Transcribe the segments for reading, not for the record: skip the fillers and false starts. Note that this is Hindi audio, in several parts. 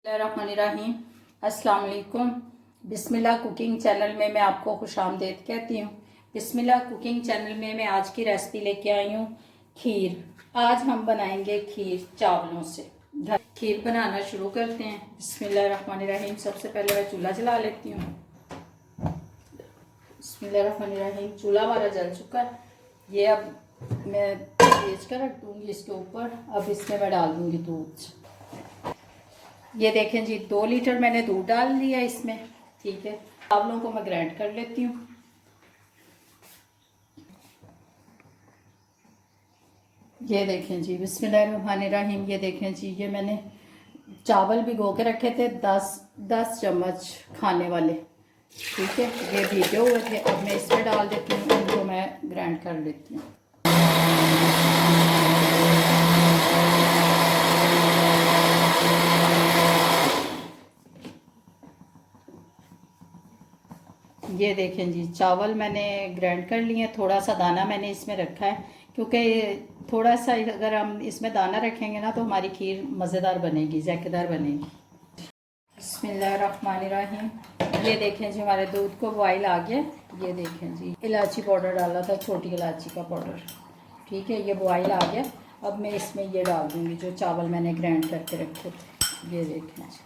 बिस्मिल्लाहिर्रहमानिर्रहीम। अस्सलाम वालेकुम। बिस्मिल्लाह कुकिंग चैनल में मैं आपको खुशामदीद कहती हूँ। बिस्मिल्लाह कुकिंग चैनल में मैं आज की रेसिपी लेके आई हूँ खीर। आज हम बनाएंगे खीर चावलों से। खीर बनाना शुरू करते हैं। बिस्मिल्लाहिर्रहमानिर्रहीम। सबसे पहले मैं चूल्हा जला लेती हूँ। बिस्मिल्लाहिर्रहमानिर्रहीम। चूल्हा हमारा जल चुका है। ये अब मैं तेज कर रख दूँगी इसके ऊपर। अब इसमें मैं डाल दूँगी दूध। ये देखें जी 2 लीटर मैंने दूध डाल दिया इसमें। ठीक है, चावलों को मैं ग्राइंड कर लेती हूँ। ये देखें जी बिस्मिल्लाहिर्रहमानिर्रहीम। ये देखें जी, ये मैंने चावल भिगो के रखे थे 10 चम्मच खाने वाले। ठीक है, ये भीगे हुए थे। अब मैं इसमें डाल देती हूँ, इनको मैं ग्राइंड कर लेती हूँ। ये देखें जी चावल मैंने ग्राइंड कर लिए। थोड़ा सा दाना मैंने इसमें रखा है, क्योंकि थोड़ा सा अगर हम इसमें दाना रखेंगे ना तो हमारी खीर मज़ेदार बनेगी, ज़ायकेदार बनेगी। बिस्मिल्लाहिर्रहमानिर्रहीम। ये देखें जी हमारे दूध को बॉयल आ गया। ये देखें जी इलायची पाउडर डाला था, छोटी इलायची का पाउडर। ठीक है, ये बॉयल आ गया। अब मैं इसमें ये डाल दूँगी जो चावल मैंने ग्राइंड करके रखे थे। ये देखें जी,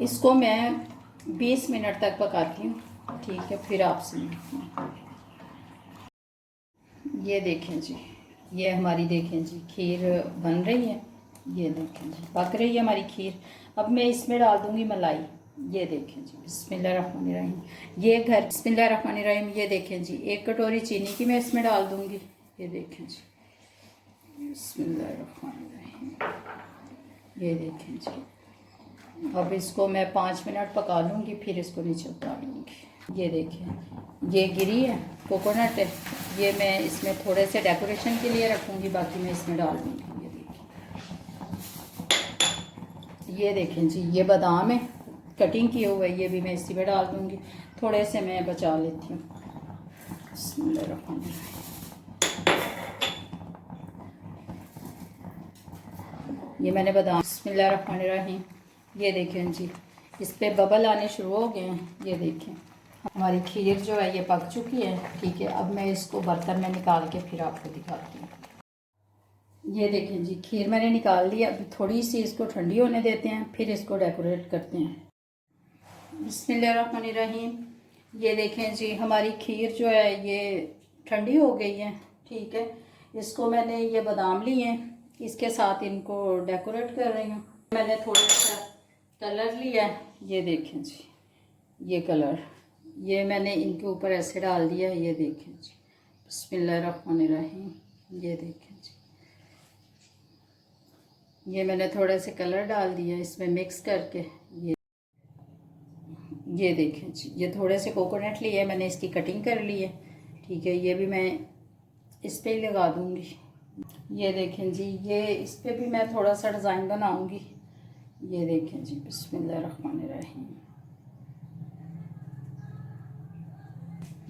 इसको मैं 20 मिनट तक पकाती हूँ। ठीक है, फिर आपसे मिलती हूँ। ये देखें जी, ये हमारी देखें जी खीर बन रही है। ये देखें जी पक रही है हमारी खीर। अब मैं इसमें डाल दूँगी मलाई। ये देखें जी बिस्मिल्लाहिर्रहमानिर्रहीम। ये घर बिस्मिल्लाहिर्रहमानिर्रहीम। ये देखें जी 1 कटोरी चीनी की मैं इसमें डाल दूँगी। ये देखें जी बिस्मिल्लाहिर्रहमानिर्रहीम। ये देखें जी, अब इसको मैं 5 मिनट पका लूँगी, फिर इसको नीचे उतार लूँगी। ये देखिए ये गिरी है, कोकोनट है। ये मैं इसमें थोड़े से डेकोरेशन के लिए रखूँगी, बाकी मैं इसमें डाल दूँगी। ये देखें जी ये बादाम है, कटिंग किए हुए। ये भी मैं इसी में डाल दूँगी। थोड़े से मैं बचा लेती हूँ। ये मैंने बादाम। बिस्मिल्लाहिर्रहमानिर्रहीम। ये देखें जी इस पे बबल आने शुरू हो गए हैं। ये देखें हमारी खीर जो है ये पक चुकी है। ठीक है, अब मैं इसको बर्तन में निकाल के फिर आपको दिखाती हूँ। ये देखें जी खीर मैंने निकाल ली। अब थोड़ी सी इसको ठंडी होने देते हैं, फिर इसको डेकोरेट करते हैं। बिस्मिल्लाहिर्रहमानिर्रहीम। ये देखें जी हमारी खीर जो है ये ठंडी हो गई है। ठीक है, इसको मैंने ये बादाम लिए हैं, इसके साथ इनको डेकोरेट कर रही हूँ। मैंने थोड़ा सा कलर लिया है। ये देखें जी ये कलर, ये मैंने इनके ऊपर ऐसे डाल दिया। ये देखें जी बिस्मिल्लाहिर्रहमानिर्रहीम। ये देखें जी ये मैंने थोड़े से कलर डाल दिया इसमें मिक्स करके। ये देखें जी ये थोड़े से कोकोनट लिए मैंने, इसकी कटिंग कर ली है। ठीक है, ये भी मैं इस पे ही लगा दूँगी। ये देखें जी ये इस पे भी मैं थोड़ा सा डिज़ाइन बनाऊँगी। ये देखें जी बिस्मिल्लाहिर्रहमानिर्रहीम।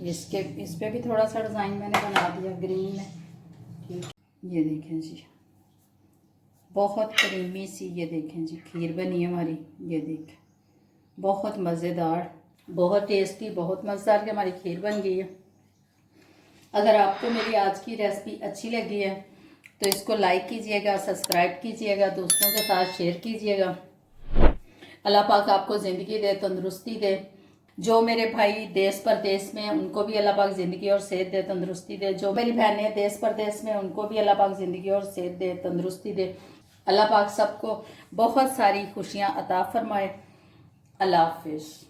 इसके इस पे भी थोड़ा सा डिज़ाइन मैंने बना दिया ग्रीन में। ठीक, ये देखें जी बहुत क्रीमी सी ये देखें जी खीर बनी है हमारी। ये देखें बहुत मज़ेदार, बहुत टेस्टी, बहुत मज़ेदार की हमारी खीर बन गई है। अगर आपको मेरी आज की रेसिपी अच्छी लगी है तो इसको लाइक कीजिएगा, सब्सक्राइब कीजिएगा, दोस्तों के साथ शेयर कीजिएगा। अल्लाह पाक आपको ज़िंदगी दे, तंदुरुस्ती दे। जो मेरे भाई देश परदेश में उनको भी अल्लाह पाक ज़िंदगी और सेहत दे, तंदुरुस्ती दे। जो मेरी बहनें देश परदेश में उनको भी अल्लाह पाक ज़िंदगी और सेहत दे, तंदुरुस्ती दे। अल्लाह पाक सबको बहुत सारी खुशियाँ अता फरमाए। अल्लाह हाफिज़।